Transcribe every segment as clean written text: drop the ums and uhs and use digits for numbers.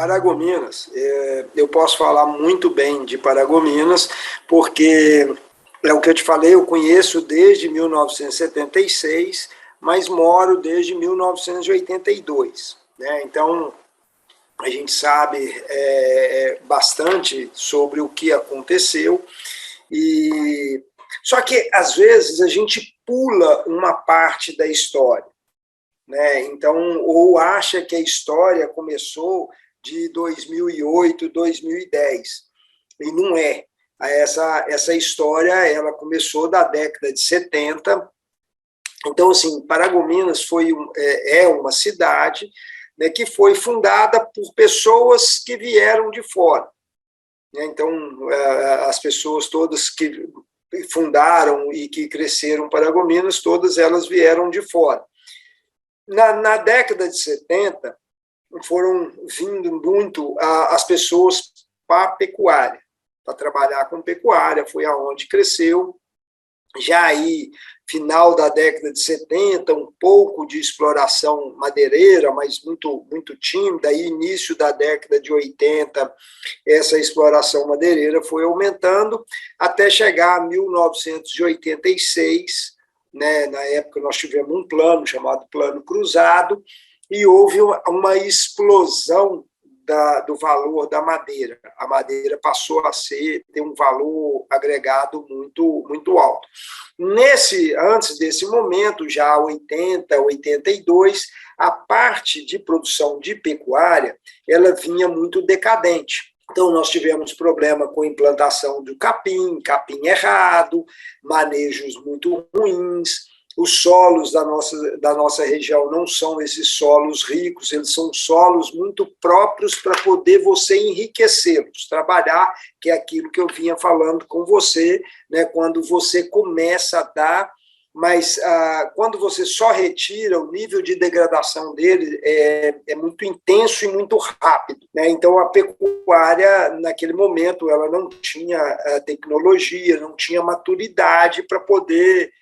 Paragominas, eu posso falar muito bem de Paragominas, porque é o que eu te falei, eu conheço desde 1976, mas moro desde 1982, né? Então, a gente sabe bastante sobre o que aconteceu, e só que, às vezes, a gente pula uma parte da história, né? Então, ou acha que a história começou de 2008, 2010, e não é. Essa história ela começou da década de 70. Então, assim, Paragominas é uma cidade, né, que foi fundada por pessoas que vieram de fora, né? Então, as pessoas todas que fundaram e que cresceram Paragominas, todas elas vieram de fora. Na década de 70, foram vindo muito as pessoas para a pecuária, para trabalhar com pecuária, foi aonde cresceu. Já aí, final da década de 70, um pouco de exploração madeireira, mas muito, muito tímida. Aí, início da década de 80, essa exploração madeireira foi aumentando, até chegar a 1986, né? Na época nós tivemos um plano chamado Plano Cruzado, e houve uma explosão do valor da madeira. A madeira passou a ter um valor agregado muito, muito alto. Antes desse momento, já 80, 82, a parte de produção de pecuária, ela vinha muito decadente. Então, nós tivemos problema com a implantação do capim errado, manejos muito ruins. Os solos da nossa região não são esses solos ricos, eles são solos muito próprios para poder você enriquecê-los, trabalhar, que é aquilo que eu vinha falando com você, né, quando você começa a dar, mas quando você só retira, o nível de degradação dele é muito intenso e muito rápido, né? Então, a pecuária, naquele momento, ela não tinha tecnologia, não tinha maturidade para poder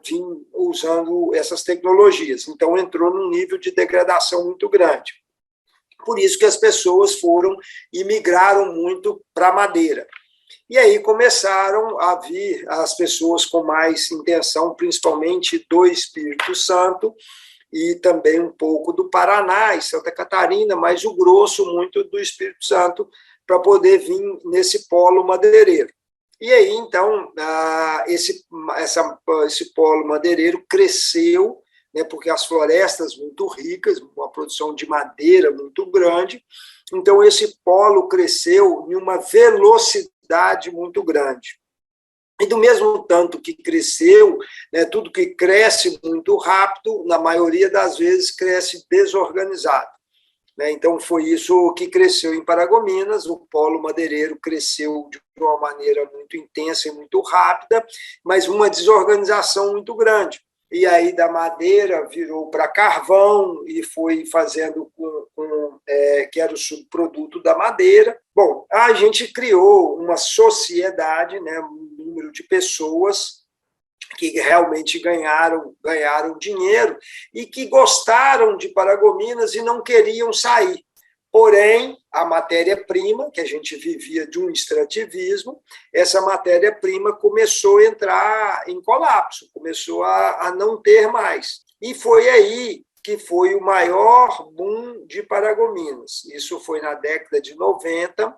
vim usando essas tecnologias. Então, entrou num nível de degradação muito grande. Por isso que as pessoas foram e migraram muito para a madeira. E aí começaram a vir as pessoas com mais intenção, principalmente do Espírito Santo, e também um pouco do Paraná e Santa Catarina, mas o grosso muito do Espírito Santo, para poder vir nesse polo madeireiro. E aí, então, esse polo madeireiro cresceu, né, porque as florestas muito ricas, uma produção de madeira muito grande. Então, esse polo cresceu em uma velocidade muito grande. E do mesmo tanto que cresceu, né, tudo que cresce muito rápido, na maioria das vezes, cresce desorganizado. Então, foi isso que cresceu em Paragominas. O polo madeireiro cresceu de uma maneira muito intensa e muito rápida, mas uma desorganização muito grande. E aí, da madeira, virou para carvão e foi fazendo que era o subproduto da madeira. Bom, a gente criou uma sociedade, né, um número de pessoas que realmente ganharam dinheiro e que gostaram de Paragominas e não queriam sair. Porém, a matéria-prima, que a gente vivia de um extrativismo, essa matéria-prima começou a entrar em colapso, começou a não ter mais. E foi aí que foi o maior boom de Paragominas. Isso foi na década de 90,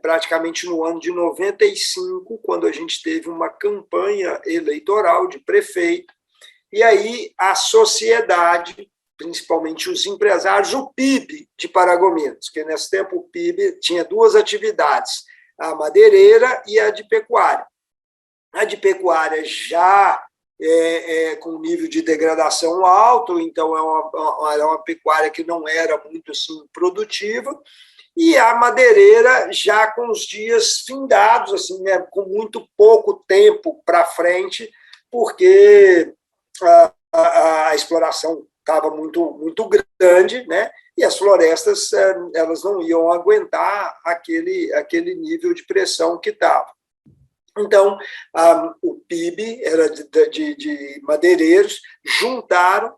praticamente no ano de 95, quando a gente teve uma campanha eleitoral de prefeito, e aí a sociedade, principalmente os empresários, o PIB de Paragominas, porque nesse tempo o PIB tinha duas atividades, a madeireira e a de pecuária. A de pecuária já com nível de degradação alto, então era uma pecuária que não era muito assim, produtiva, e a madeireira já com os dias findados, assim, né, com muito pouco tempo para frente, porque a exploração estava muito, muito grande, né, e as florestas elas não iam aguentar aquele nível de pressão que estava. Então, o PIB era de madeireiros, juntaram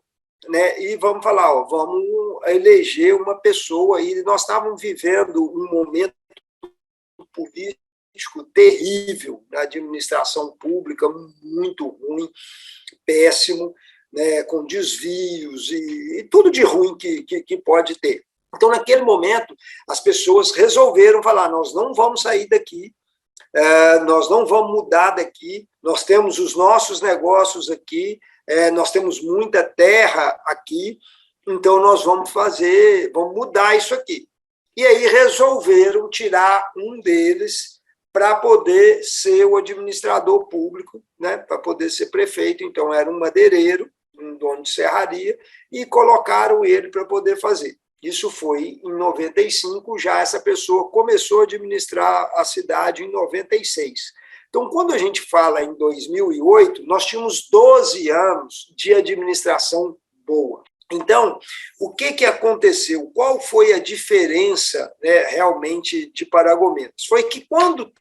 né, e vamos falar, ó, vamos eleger uma pessoa, e nós estávamos vivendo um momento político terrível na administração pública, muito ruim, péssimo, né, com desvios e tudo de ruim que pode ter. Então, naquele momento, as pessoas resolveram falar: nós não vamos sair daqui, nós não vamos mudar daqui, nós temos os nossos negócios aqui, nós temos muita terra aqui, então nós vamos mudar isso aqui. E aí resolveram tirar um deles para poder ser o administrador público, né, para poder ser prefeito. Então, era um madeireiro, um dono de serraria, e colocaram ele para poder fazer. Isso foi em 95, já essa pessoa começou a administrar a cidade em 96. Então, quando a gente fala em 2008, nós tínhamos 12 anos de administração boa. Então, o que aconteceu? Qual foi a diferença, né, realmente de Paragominas? Foi que quando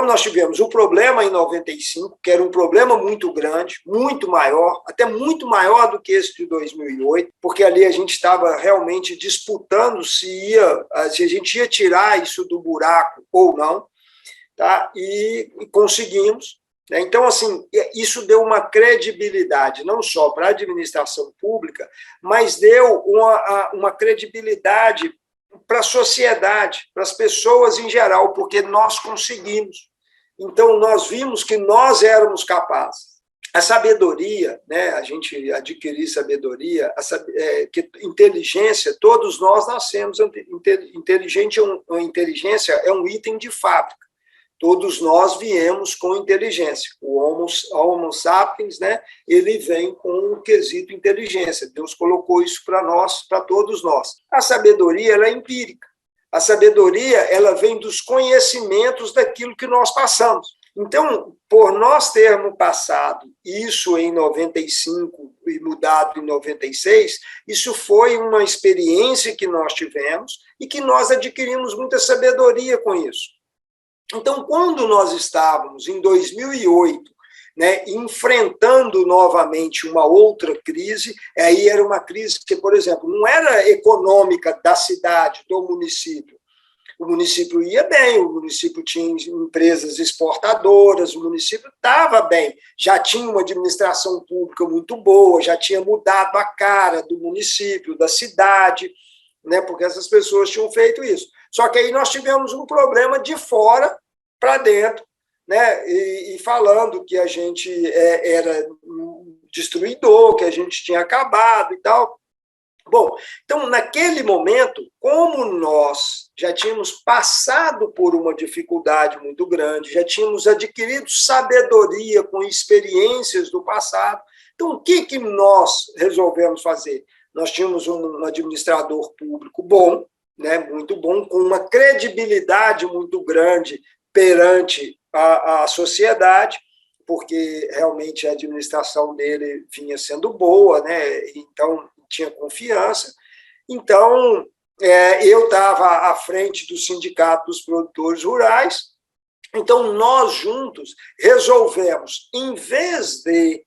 nós tivemos o problema em 95, que era um problema muito grande, muito maior, até muito maior do que esse de 2008, porque ali a gente estava realmente disputando se a gente ia tirar isso do buraco ou não, tá? E conseguimos. Então, assim, isso deu uma credibilidade, não só para a administração pública, mas deu uma credibilidade para a sociedade, para as pessoas em geral, porque nós conseguimos. Então, nós vimos que nós éramos capazes. A sabedoria, né, a gente adquirir sabedoria, inteligência, todos nós nascemos. Inteligência é um item de fábrica. Todos nós viemos com inteligência. O Homo sapiens, né, ele vem com um quesito inteligência. Deus colocou isso para nós, para todos nós. A sabedoria, ela é empírica. A sabedoria, ela vem dos conhecimentos daquilo que nós passamos. Então, por nós termos passado isso em 95 e mudado em 96, isso foi uma experiência que nós tivemos e que nós adquirimos muita sabedoria com isso. Então, quando nós estávamos em 2008, né, enfrentando novamente uma outra crise, aí era uma crise que, por exemplo, não era econômica da cidade, do município. O município ia bem, o município tinha empresas exportadoras, o município estava bem, já tinha uma administração pública muito boa, já tinha mudado a cara do município, da cidade, né, porque essas pessoas tinham feito isso. Só que aí nós tivemos um problema de fora para dentro, né, e falando que a gente era um destruidor, que a gente tinha acabado e tal. Bom, então, naquele momento, como nós já tínhamos passado por uma dificuldade muito grande, já tínhamos adquirido sabedoria com experiências do passado, então, o que nós resolvemos fazer? Nós tínhamos um administrador público bom, né, muito bom, com uma credibilidade muito grande perante a sociedade, porque realmente a administração dele vinha sendo boa, né, então tinha confiança. Então, eu estava à frente do Sindicato dos Produtores Rurais, então nós juntos resolvemos, em vez de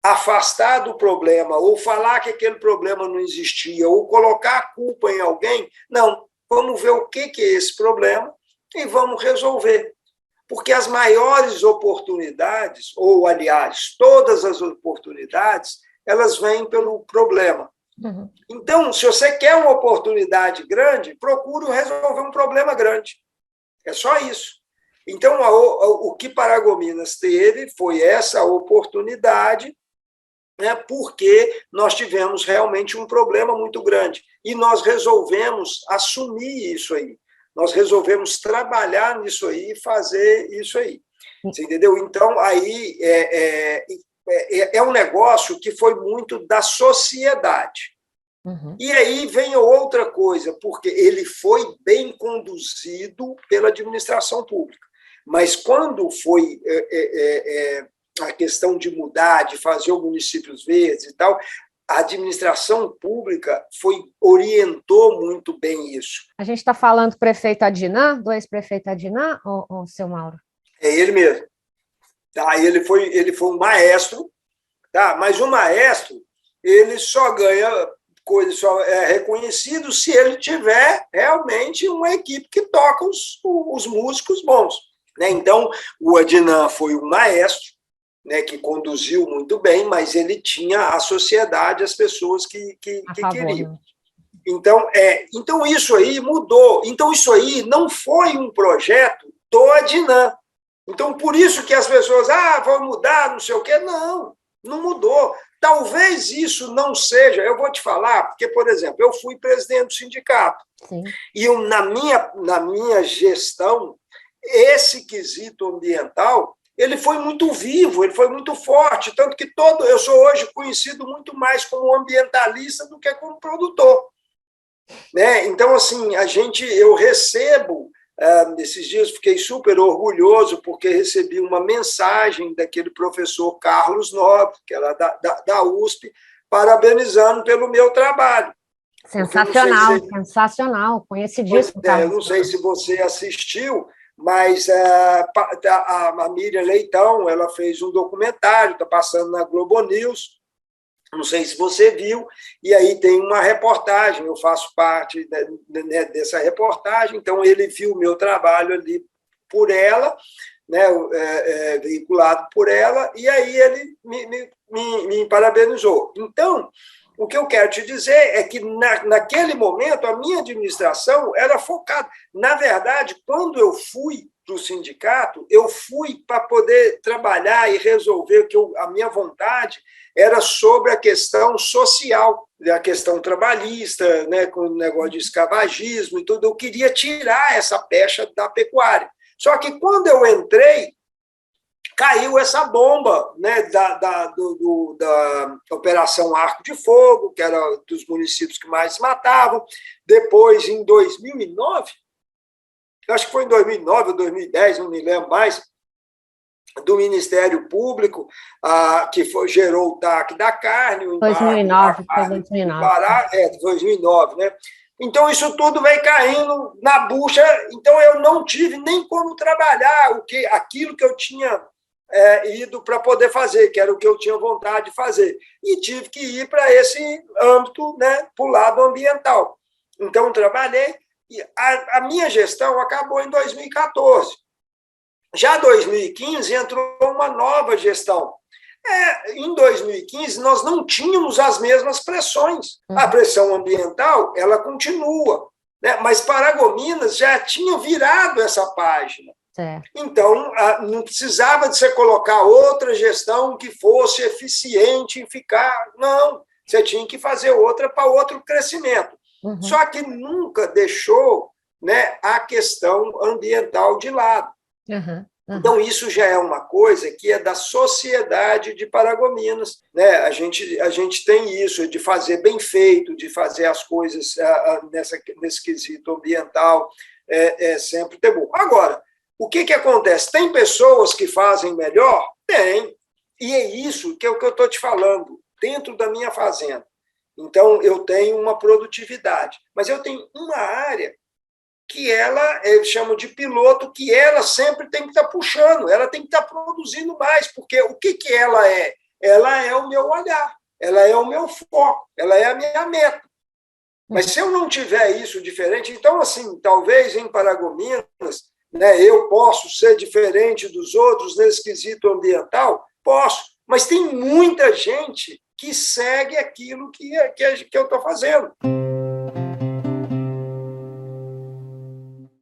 afastar do problema, ou falar que aquele problema não existia, ou colocar a culpa em alguém, não, vamos ver o que é esse problema e vamos resolver. Porque as maiores oportunidades, ou, aliás, todas as oportunidades, elas vêm pelo problema. Uhum. Então, se você quer uma oportunidade grande, procure resolver um problema grande. É só isso. Então, o que Paragominas teve foi essa oportunidade, né, porque nós tivemos realmente um problema muito grande. E nós resolvemos assumir isso aí. Nós resolvemos trabalhar nisso aí e fazer isso aí. Você entendeu? Então, aí é um negócio que foi muito da sociedade. Uhum. E aí vem outra coisa, porque ele foi bem conduzido pela administração pública. Mas quando foi a questão de mudar, de fazer os municípios verdes e tal, a administração pública orientou muito bem isso. A gente está falando do prefeito Adinã, do ex-prefeito Adinã, ou seu Mauro? É ele mesmo. Tá? Ele foi um maestro, tá? Mas o maestro, ele só ganha coisa, só é reconhecido se ele tiver realmente uma equipe que toca os músicos bons, né? Então, o Adnan foi um maestro, né, que conduziu muito bem, mas ele tinha a sociedade, as pessoas que queriam. Né? Então, isso aí mudou. Então, isso aí não foi um projeto do Adnan. Então, por isso que as pessoas, vão mudar, não sei o quê. Não mudou. Talvez isso não seja, eu vou te falar, porque, por exemplo, eu fui presidente do sindicato. Sim. E na minha gestão, esse quesito ambiental, ele foi muito vivo, ele foi muito forte, tanto que eu sou hoje conhecido muito mais como ambientalista do que como produtor. Né? Então, assim, eu recebo, nesses dias fiquei super orgulhoso, porque recebi uma mensagem daquele professor Carlos Nobre, que era da USP, parabenizando pelo meu trabalho. Sensacional, sensacional, conhecidíssimo. Eu não sei se você assistiu, mas a Miriam Leitão, ela fez um documentário, está passando na Globo News, não sei se você viu, e aí tem uma reportagem, eu faço parte dessa reportagem, então ele viu o meu trabalho ali por ela, né, veiculado por ela, e aí ele me parabenizou. Então, o que eu quero te dizer é que, naquele momento, a minha administração era focada. Na verdade, quando eu fui para o sindicato, eu fui para poder trabalhar e resolver, que a minha vontade era sobre a questão social, a questão trabalhista, né, com o negócio de escravagismo e tudo. Eu queria tirar essa pecha da pecuária. Só que, quando eu entrei, caiu essa bomba, né, da Operação Arco de Fogo, que era dos municípios que mais matavam. Depois, em 2009, acho que foi em 2009 ou 2010, não me lembro mais, do Ministério Público, que gerou o TAC da carne, o embargo 2009, da carne, 2009, né? Então, isso tudo veio caindo na bucha, então eu não tive nem como trabalhar aquilo que eu tinha ido para poder fazer, que era o que eu tinha vontade de fazer. E tive que ir para esse âmbito, né, para o lado ambiental. Então, trabalhei, e a minha gestão acabou em 2014. Já em 2015, entrou uma nova gestão. Em 2015, nós não tínhamos as mesmas pressões. A pressão ambiental, ela continua, né? Mas Paragominas já tinha virado essa página. Então, não precisava de você colocar outra gestão que fosse eficiente em ficar. Não, você tinha que fazer outra para outro crescimento. Só que nunca deixou, né, a questão ambiental de lado. Então, isso já é uma coisa que é da sociedade de Paragominas. Né? A gente tem isso, de fazer bem feito, de fazer as coisas nesse quesito ambiental, sempre ter bom. Agora, o que acontece? Tem pessoas que fazem melhor? Tem. E é isso que é o que eu estou te falando, dentro da minha fazenda. Então, eu tenho uma produtividade, mas eu tenho uma área que eu chamo de piloto, que ela sempre tem que estar puxando, ela tem que estar produzindo mais, porque o que ela é? Ela é o meu olhar, ela é o meu foco, ela é a minha meta. Mas se eu não tiver isso diferente, então, assim, talvez em Paragominas, né, eu posso ser diferente dos outros nesse quesito ambiental? Posso, mas tem muita gente que segue aquilo que eu estou fazendo.